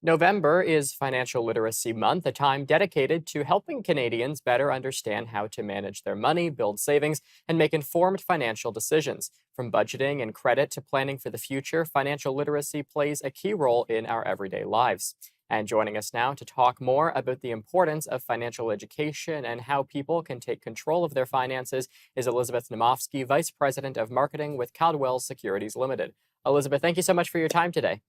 November is Financial Literacy Month, a time dedicated to helping Canadians better understand how to manage their money, build savings, and make informed financial decisions. From budgeting and credit to planning for the future, financial literacy plays a key role in our everyday lives. And joining us now to talk more about the importance of financial education and how people can take control of their finances is Elizabeth Naumovski, Vice President of Marketing with Caldwell Securities Limited. Elizabeth, thank you so much for your time today.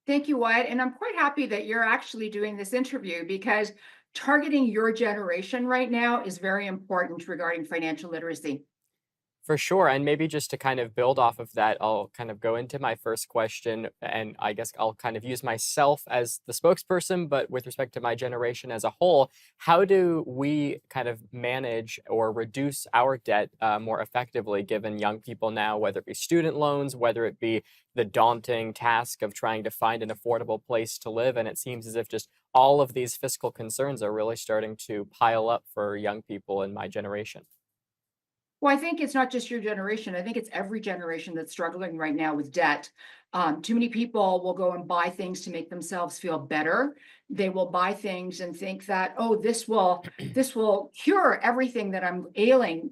Thank you, Wyatt. And I'm quite happy that you're actually doing this interview because targeting your generation right now is very important regarding financial literacy. For sure. And maybe just to kind of build off of that, I'll kind of go into my first question. And I guess I'll kind of use myself as the spokesperson, but with respect to my generation as a whole, how do we kind of manage or reduce our debt more effectively, given young people now, whether it be student loans, whether it be the daunting task of trying to find an affordable place to live? And it seems as if just all of these fiscal concerns are really starting to pile up for young people in my generation. Well, I think it's not just your generation. I think it's every generation that's struggling right now with debt. Too many people will go and buy things to make themselves feel better. They will buy things and think that, oh, this will cure everything that I'm ailing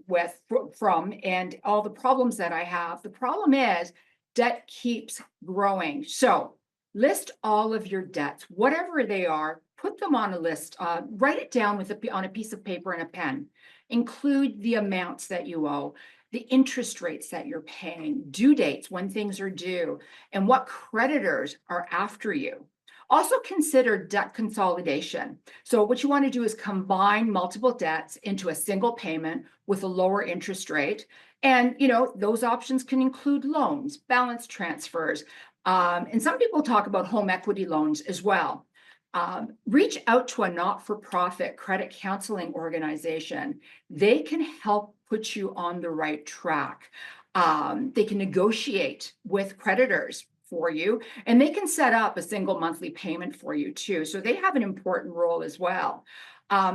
from and all the problems that I have. The problem is debt keeps growing. So list all of your debts, whatever they are, put them on a list, write it down on a piece of paper and a pen. Include the amounts that you owe, the interest rates that you're paying, due dates when things are due, and what creditors are after you. Also consider debt consolidation. So what you want to do is combine multiple debts into a single payment with a lower interest rate. And those options can include loans, balance transfers, and some people talk about home equity loans as well. Reach out to a not-for-profit credit counseling organization. They can help put you on the right track. They can negotiate with creditors for you, and they can set up a single monthly payment for you too. So they have an important role as well.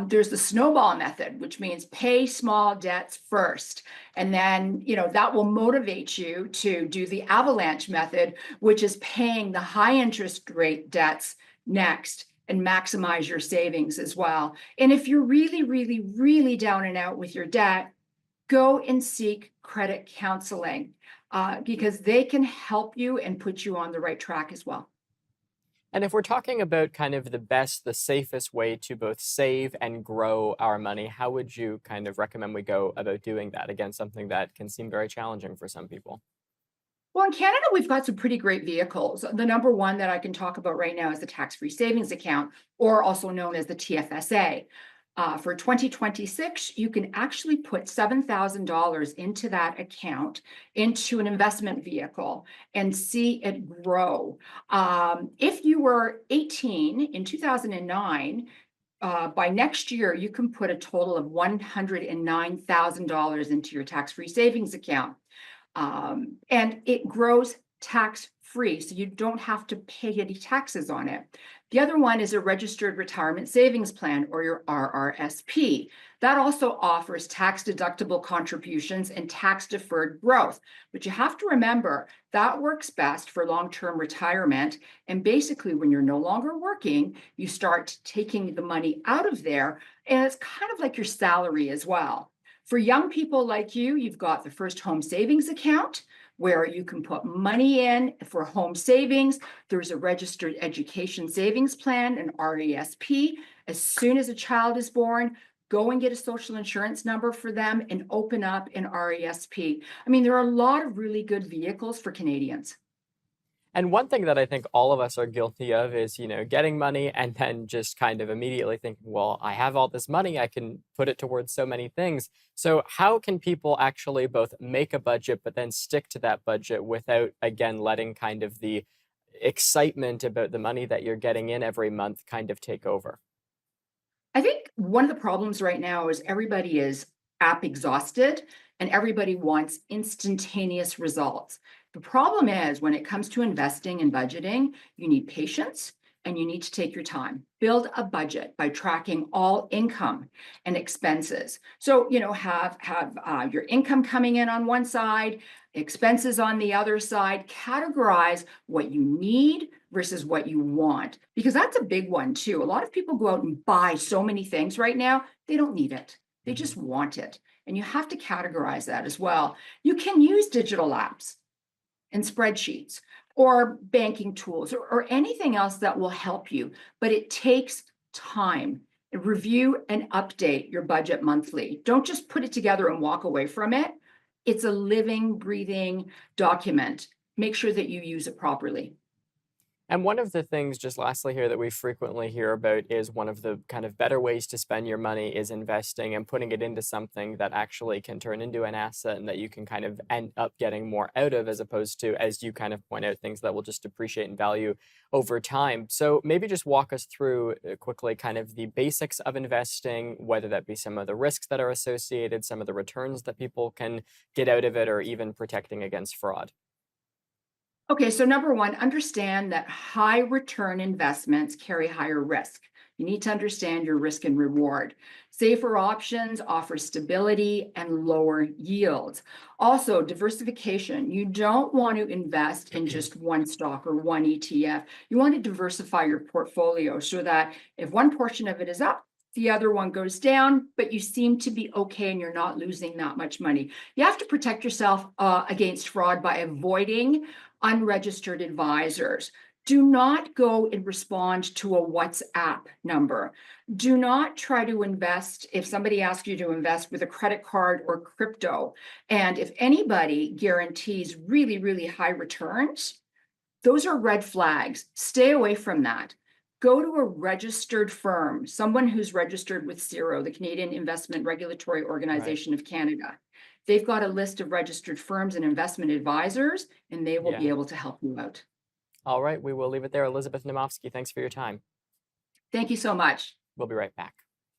There's the snowball method, which means pay small debts first. And then, that will motivate you to do the avalanche method, which is paying the high interest rate debts next and maximize your savings as well. And if you're really, really, really down and out with your debt, go and seek credit counseling because they can help you and put you on the right track as well. And if we're talking about kind of the safest way to both save and grow our money, how would you kind of recommend we go about doing that? Again, something that can seem very challenging for some people. Well, in Canada, we've got some pretty great vehicles. The number one that I can talk about right now is the tax-free savings account, or also known as the TFSA. For 2026, you can actually put $7,000 into that account, into an investment vehicle, and see it grow. If you were 18 in 2009, by next year, you can put a total of $109,000 into your tax-free savings account. And it grows tax free, so you don't have to pay any taxes on it. The other one is a registered retirement savings plan, or your RRSP. That also offers tax deductible contributions and tax deferred growth. But you have to remember that works best for long-term retirement. And basically, when you're no longer working, you start taking the money out of there, and it's kind of like your salary as well. For young people like you, you've got the first home savings account where you can put money in for home savings. There's a registered education savings plan, an RESP. As soon as a child is born, go and get a social insurance number for them and open up an RESP. I mean, there are a lot of really good vehicles for Canadians. And one thing that I think all of us are guilty of is, getting money and then just kind of immediately thinking, well, I have all this money, I can put it towards so many things. So how can people actually both make a budget, but then stick to that budget without, again, letting kind of the excitement about the money that you're getting in every month kind of take over? I think one of the problems right now is everybody is app exhausted and everybody wants instantaneous results. The problem is when it comes to investing and budgeting, you need patience and you need to take your time. Build a budget by tracking all income and expenses. So, have your income coming in on one side, expenses on the other side. Categorize what you need versus what you want, because that's a big one too. A lot of people go out and buy so many things right now, they don't need it. They Mhm. just want it. And you have to categorize that as well. You can use digital apps and spreadsheets or banking tools or anything else that will help you, but it takes time. Review and update your budget monthly. Don't just put it together and walk away from it. It's a living, breathing document. Make sure that you use it properly. And one of the things, just lastly here, that we frequently hear about is one of the kind of better ways to spend your money is investing and putting it into something that actually can turn into an asset and that you can kind of end up getting more out of, as opposed to, as you kind of point out, things that will just depreciate in value over time. So maybe just walk us through quickly kind of the basics of investing, whether that be some of the risks that are associated, some of the returns that people can get out of it, or even protecting against fraud. Okay, so number one, understand that high return investments carry higher risk. You need to understand your risk and reward. Safer options offer stability and lower yields. Also, diversification. You don't want to invest in just one stock or one ETF. You want to diversify your portfolio so that if one portion of it is up, the other one goes down, but you seem to be okay and you're not losing that much money. You have to protect yourself against fraud by avoiding unregistered advisors. Do not go and respond to a WhatsApp number. Do not try to invest if somebody asks you to invest with a credit card or crypto. And if anybody guarantees really, really high returns, those are red flags. Stay away from that. Go to a registered firm, someone who's registered with CIRO, the Canadian Investment Regulatory Right. Organization of Canada. They've got a list of registered firms and investment advisors, and they will be Yeah. able to help you out. All right, we will leave it there. Elizabeth Naumovski, thanks for your time. Thank you so much. We'll be right back.